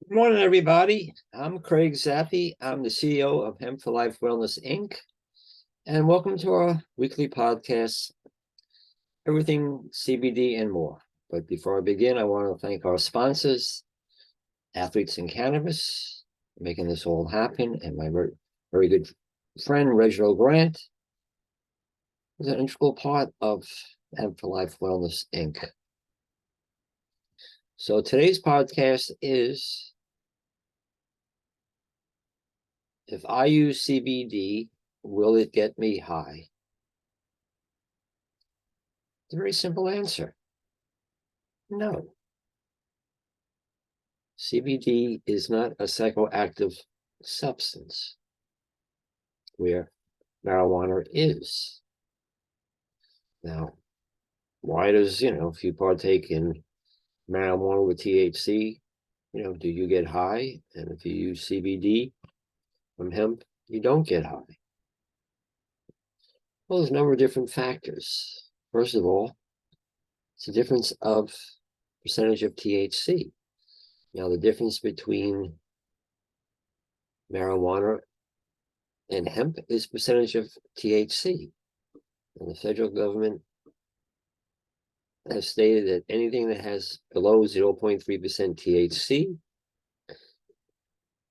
Good morning, everybody. I'm Craig Zaffe. I'm the CEO of Hemp for Life Wellness, Inc. And welcome to our weekly podcast, Everything CBD and More. But before I begin, I want to thank our sponsors, Athletes in Cannabis, for making this all happen, and my very good friend, Reginald Grant, is an integral part of Hemp for Life Wellness, Inc. So today's podcast is, if I use CBD, will it get me high? It's a very simple answer. No. CBD is not a psychoactive substance where marijuana is. Now, why does, if you partake in marijuana with THC, do you get high? And if you use CBD from hemp, you don't get high. Well, there's a number of different factors. First of all, it's the difference of percentage of THC. Now, the difference between marijuana and hemp is percentage of THC. And the federal government has stated that anything that has below 0.3% THC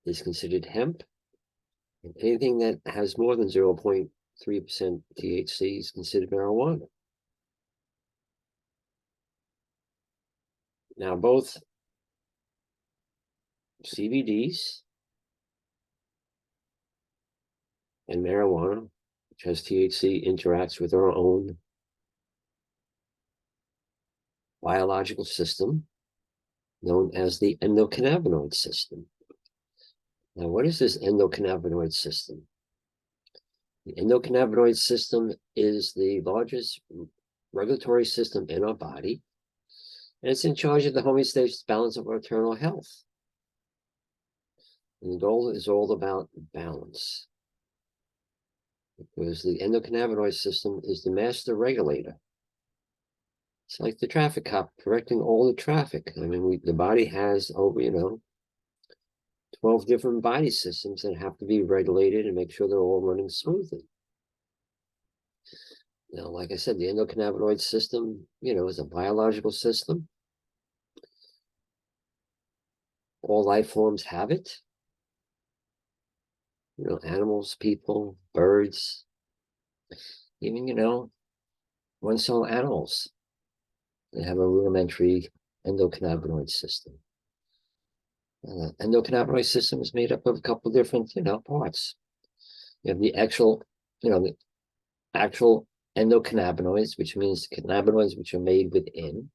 is considered hemp. And anything that has more than 0.3% THC is considered marijuana. Now, both CBDs and marijuana, which has THC, interacts with our own biological system known as the endocannabinoid system. Now, what is this endocannabinoid system? The endocannabinoid system is the largest regulatory system in our body, and it's in charge of the homeostasis balance of our internal health. And the goal is all about balance, because the endocannabinoid system is the master regulator. It's like the traffic cop correcting all the traffic. I mean, the body has over, 12 different body systems that have to be regulated and make sure they're all running smoothly. Now, like I said, the endocannabinoid system, is a biological system. All life forms have it. Animals, people, birds, even, one-cell animals. They have a rudimentary endocannabinoid system. The endocannabinoid system is made up of a couple of different, parts. You have the actual endocannabinoids, which means cannabinoids which are made within.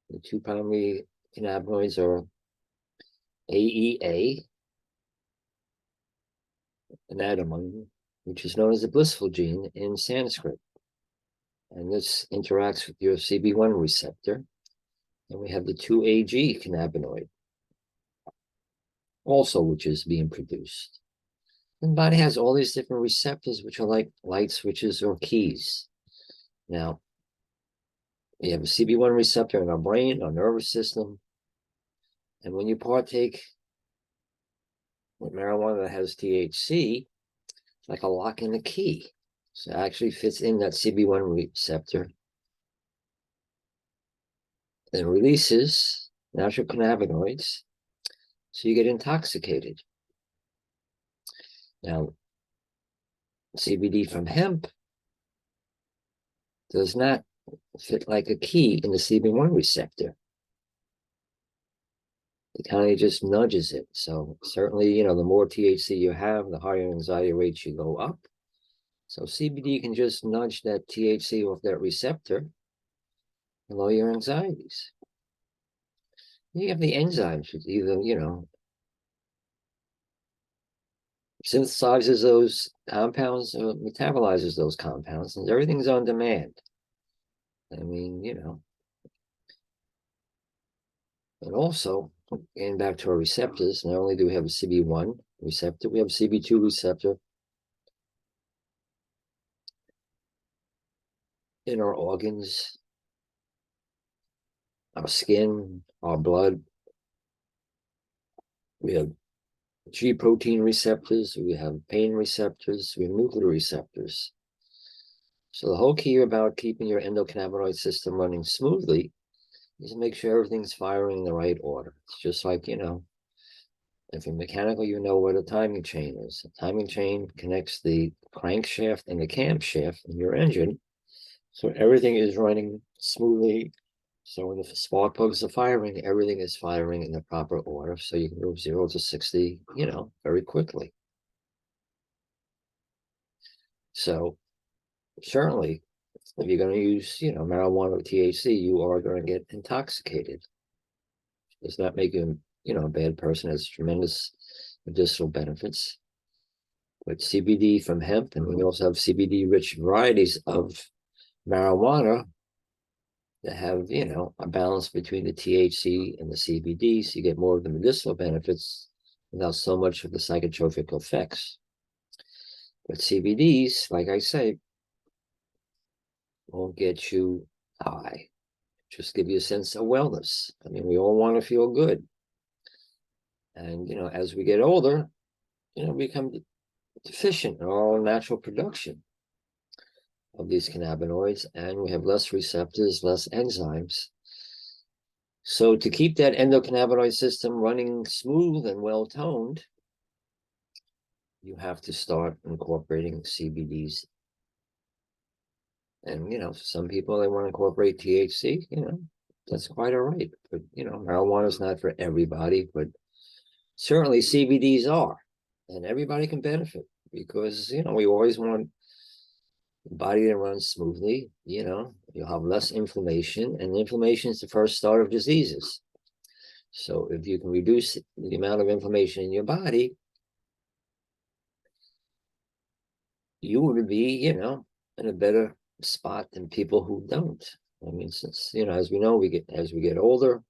The two primary cannabinoids are AEA, anandamide, which is known as the blissful gene in Sanskrit. And this interacts with your CB1 receptor. And we have the 2-AG cannabinoid, also, which is being produced. And the body has all these different receptors, which are like light switches or keys. Now, we have a CB1 receptor in our brain, our nervous system. And when you partake with marijuana that has THC, it's like a lock and a key. So it actually fits in that CB1 receptor and releases natural cannabinoids, so you get intoxicated. Now, CBD from hemp does not fit like a key in the CB1 receptor. It kind of just nudges it. So certainly, the more THC you have, the higher anxiety rates you go up. So CBD can just nudge that THC off that receptor and lower your anxieties. You have the enzymes, which either, synthesizes those compounds or metabolizes those compounds, and everything's on demand. I mean, and also, getting back to our receptors, not only do we have a CB1 receptor, we have a CB2 receptor in our organs, our skin, our blood. We have G protein receptors, we have pain receptors, we have nuclear receptors. So the whole key about keeping your endocannabinoid system running smoothly is to make sure everything's firing in the right order. It's just like, if you're mechanical, you know what a timing chain is. A timing chain connects the crankshaft and the camshaft in your engine, so everything is running smoothly. So when the spark plugs are firing, everything is firing in the proper order, so you can move 0 to 60, very quickly. So certainly, if you're going to use, marijuana or THC, you are going to get intoxicated. Does not make you, a bad person. It has tremendous medicinal benefits. But CBD from hemp, and we also have CBD-rich varieties of marijuana that have, a balance between the THC and the CBD, so you get more of the medicinal benefits without so much of the psychotropic effects. But CBDs, like I say, won't get you high. Just give you a sense of wellness. I mean, we all want to feel good. And, as we get older, we become deficient in our natural production of these cannabinoids, and we have less receptors, less enzymes. So to keep that endocannabinoid system running smooth and well-toned, you have to start incorporating CBDs. And, some people, they want to incorporate THC, that's quite all right. But, marijuana is not for everybody, but certainly CBDs are. And everybody can benefit because, we always want the body to run smoothly. You'll have less inflammation, and inflammation is the first start of diseases. So if you can reduce the amount of inflammation in your body, you would be, in a better spot than people who don't. I mean, since, as we know, as we get older,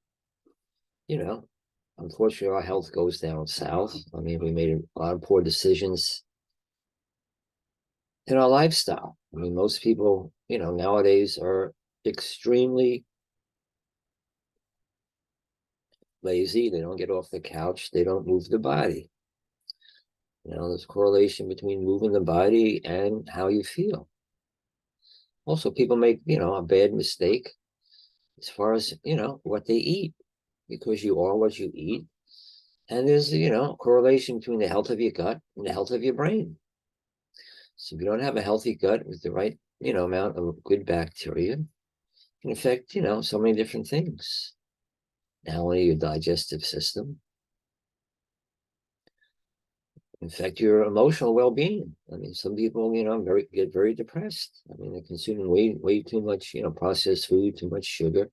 unfortunately, our health goes down south. I mean, we made a lot of poor decisions in our lifestyle. I mean, most people, nowadays are extremely lazy. They don't get off the couch. They don't move the body. There's a correlation between moving the body and how you feel. Also, people make, a bad mistake as far as, what they eat, because you are what you eat. And there's, correlation between the health of your gut and the health of your brain. So if you don't have a healthy gut with the right, amount of good bacteria, it can affect, so many different things. Not only your digestive system, affect your emotional well-being. I mean, some people, get very depressed. I mean, they're consuming way too much, processed food, too much sugar.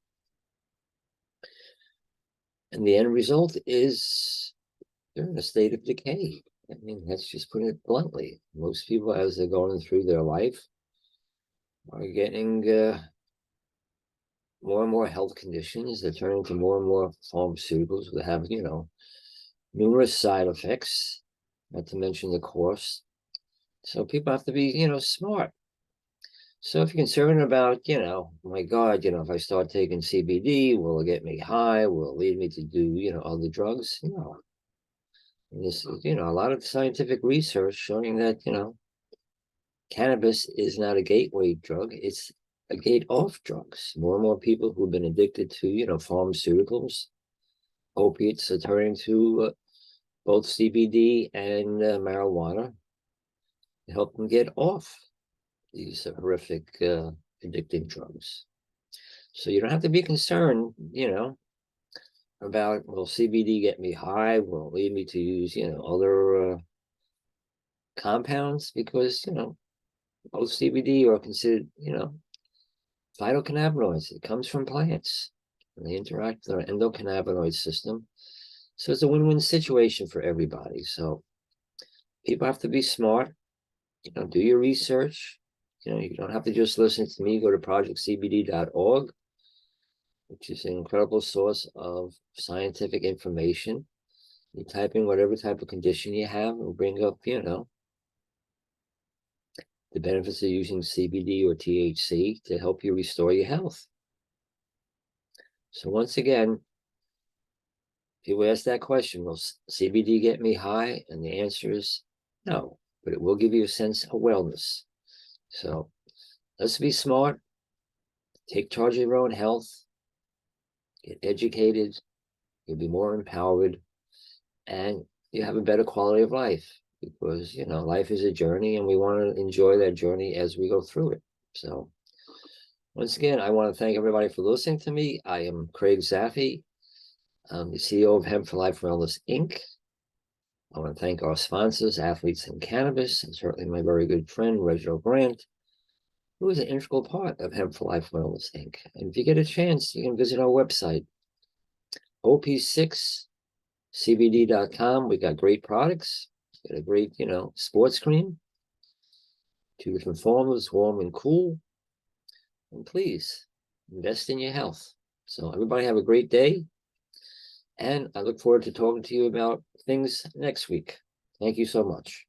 And the end result is they're in a state of decay. I mean, let's just put it bluntly. Most people, as they're going through their life, are getting more and more health conditions. They're turning to more and more pharmaceuticals that have, numerous side effects, not to mention the cost. So people have to be, smart. So if you're concerned about, my God, if I start taking CBD, will it get me high? Will it lead me to do, other drugs? No. And this is, a lot of scientific research showing that, cannabis is not a gateway drug. It's a gate off drugs. More and more people who've been addicted to, pharmaceuticals, opiates, are turning to both CBD and marijuana to help them get off these horrific addicting drugs. So you don't have to be concerned, about, will CBD get me high? Will it lead me to use, other compounds? Because, both CBD are considered, phytocannabinoids. It comes from plants, and they interact with our endocannabinoid system. So it's a win-win situation for everybody. So people have to be smart, do your research. You don't have to just listen to me. Go to projectcbd.org, which is an incredible source of scientific information. You type in whatever type of condition you have and bring up, the benefits of using CBD or THC to help you restore your health. So once again, people ask that question, will CBD get me high? And the answer is no, but it will give you a sense of wellness. So let's be smart, take charge of your own health, get educated, you'll be more empowered, and you have a better quality of life because, life is a journey and we want to enjoy that journey as we go through it. So once again, I want to thank everybody for listening to me. I am Craig Zaffe. I'm the CEO of Hemp for Life Wellness, Inc. I want to thank our sponsors, Athletes in Cannabis, and certainly my very good friend, Reginald Grant, who is an integral part of Hemp for Life Wellness, Inc. And if you get a chance, you can visit our website, op6cbd.com. We got great products. We got a great, sports cream, 2 different formulas, warm and cool. And please invest in your health. So everybody have a great day. And I look forward to talking to you about things next week. Thank you so much.